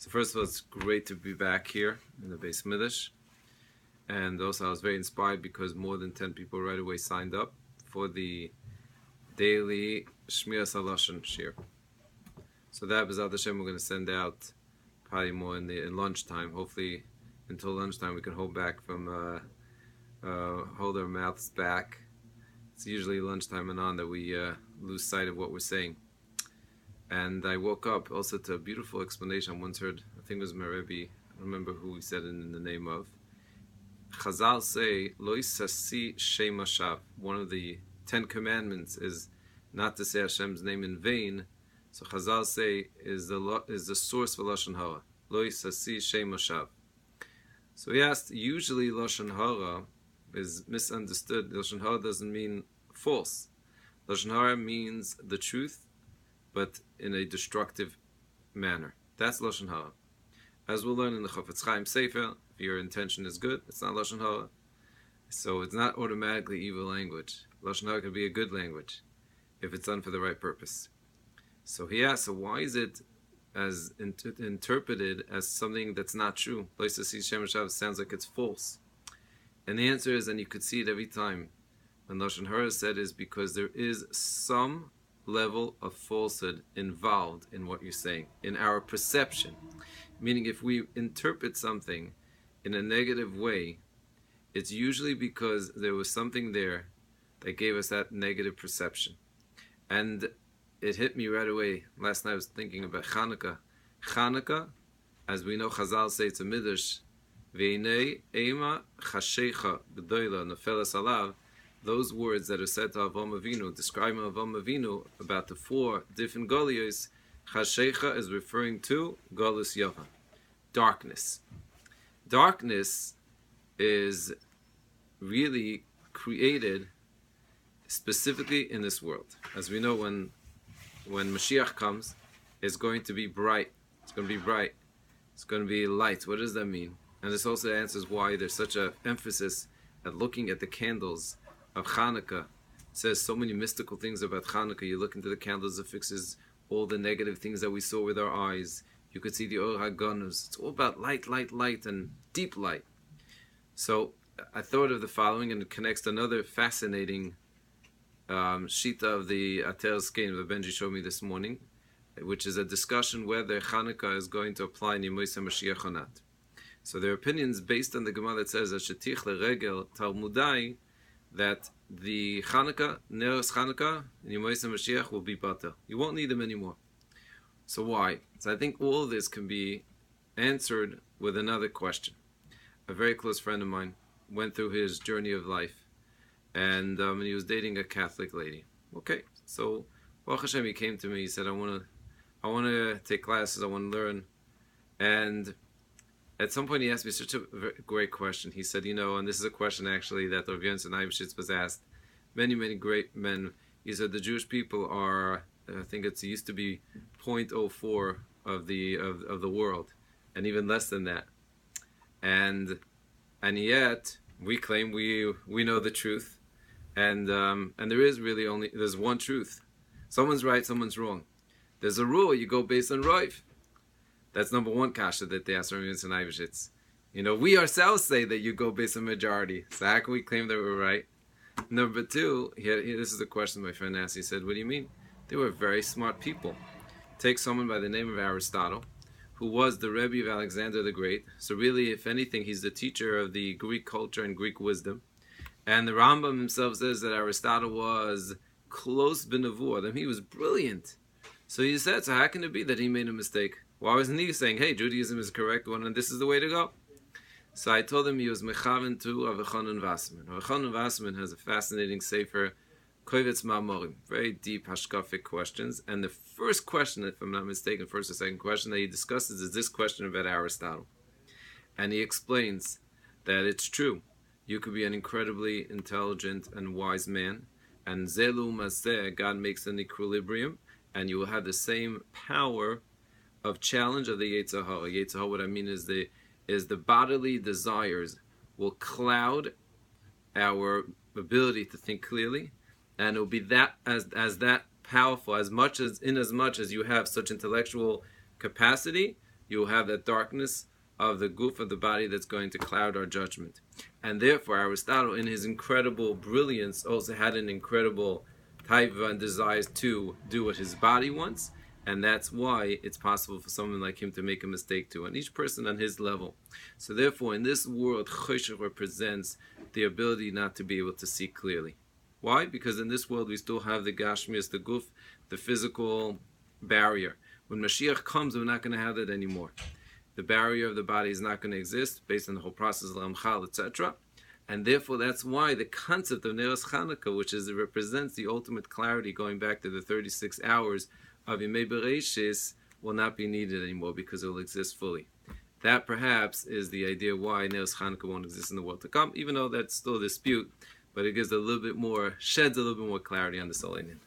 So first of all, it's great to be back here in the Beis Midrash. And also I was very inspired because more than 10 people right away signed up for the daily Shmiras HaLashon Shir. So that, B'ezrat Hashem, we're going to send out probably more in lunchtime. Hopefully until lunchtime we can hold back from, hold our mouths back. It's usually lunchtime and on that we lose sight of what we're saying. And I woke up also to a beautiful explanation I once heard. I think it was my Rebbe. I don't remember who he said it in the name of. Chazal say, Lo yisasi shem Hashav. One of the 10 commandments is not to say Hashem's name in vain. So Chazal say is the source for Lashon Hara. Lo yisasi shem Hashav. So he asked, usually Lashon Hara is misunderstood. Lashon Hara doesn't mean false. Lashon Hara means the truth, but in a destructive manner. That's Lashon Hara. As we'll learn in the Chafetz Chaim Sefer, if your intention is good, it's not Lashon Hara. So it's not automatically evil language. Lashon Hara can be a good language if it's done for the right purpose. So he asked, so why is it as interpreted as something that's not true? Lo yisasi shem Hashav sounds like it's false. And the answer is, and you could see it every time when Lashon Hara is said, is because there is some level of falsehood involved in what you're saying, in our perception. Meaning if we interpret something in a negative way, it's usually because there was something there that gave us that negative perception. And it hit me right away. Last night I was thinking about chanuka. Chanuka, as we know, Chazal say it's a midrash, V'einei ema chashecha g'doila nefeles alav. Those words that are said to Avraham Avinu, describing Avraham Avinu about the 4 different Golios, Chashecha is referring to Golus Yavan, darkness. Darkness is really created specifically in this world. As we know, when Mashiach comes, it's going to be bright. It's going to be bright. It's going to be light. What does that mean? And this also answers why there's such an emphasis at looking at the candles of Chanukah. It says so many mystical things about Chanukah. You look into the candles, it fixes all the negative things that we saw with our eyes. You could see the Or HaGanuz. It's all about light, light, light, and deep light. So I thought of the following, and it connects to another fascinating shita of the Ater Skein that Benji showed me this morning, which is a discussion whether Chanukah is going to apply in Yemosei Mashiach or not. So their opinions based on the Gemara that says Shetich leregel Talmudai, that the Chanukah, Neros Chanukah, and Yemosei Mashiach will be butter. You won't need them anymore. So why? So I think all of this can be answered with another question. A very close friend of mine went through his journey of life, and he was dating a Catholic lady. Okay, so Baruch Hashem, he came to me. He said, "I want to take classes. I want to learn." And at some point, he asked me such a great question. He said, and this is a question actually that Rav Yonson Eibeshitz was asked. Many, many great men. He said the Jewish people are, I think it used to be 0.04 of the world, and even less than that. And yet we claim we know the truth, and there is really there's one truth. Someone's right, someone's wrong. There's a rule. You go based on Rav. That's number one kasha that they asked Rabbi Daniel Coren. We ourselves say that you go based on majority. So how can we claim that we're right? Number two, this is the question my friend asked. He said, what do you mean? They were very smart people. Take someone by the name of Aristotle, who was the Rebbe of Alexander the Great. So really, if anything, he's the teacher of the Greek culture and Greek wisdom. And the Rambam himself says that Aristotle was close b'nevuah. He was brilliant. So he said, so how can it be that he made a mistake? Why wasn't he saying, hey, Judaism is the correct one and this is the way to go? So I told him he was mechaven to Rav Chanan Wasserman. Rav Chanan Wasserman has a fascinating sefer, Kovetz Ma'amorim, very deep hashkafic questions. And the first question, if I'm not mistaken, first or second question that he discusses is this question about Aristotle. And he explains that it's true. You could be an incredibly intelligent and wise man, and Zelu Mazeh, God makes an equilibrium, and you will have the same power of challenge of the Yetzer Hara. Yetzer Hara, what I mean is the bodily desires will cloud our ability to think clearly, and it will be that as that powerful as much as you have such intellectual capacity, you will have that darkness of the goof of the body that's going to cloud our judgment. And therefore, Aristotle, in his incredible brilliance, also had an incredible taiva and desires to do what his body wants, and that's why it's possible for someone like him to make a mistake too, and each person on his level. So therefore, in this world, Choshech represents the ability not to be able to see clearly. Why? Because in this world we still have the Gashmias, the Guf, the physical barrier. When Mashiach comes, we're not going to have that anymore. The barrier of the body is not going to exist based on the whole process of Lamchal, etc. And therefore, that's why the concept of Neros Chanukah, which represents the ultimate clarity going back to the 36 hours of Yemei Bereshis, will not be needed anymore because it will exist fully. That perhaps is the idea why Neros Chanukah won't exist in the world to come, even though that's still a dispute, but it gives a little bit more, sheds a little bit more clarity on the Soul Inyan.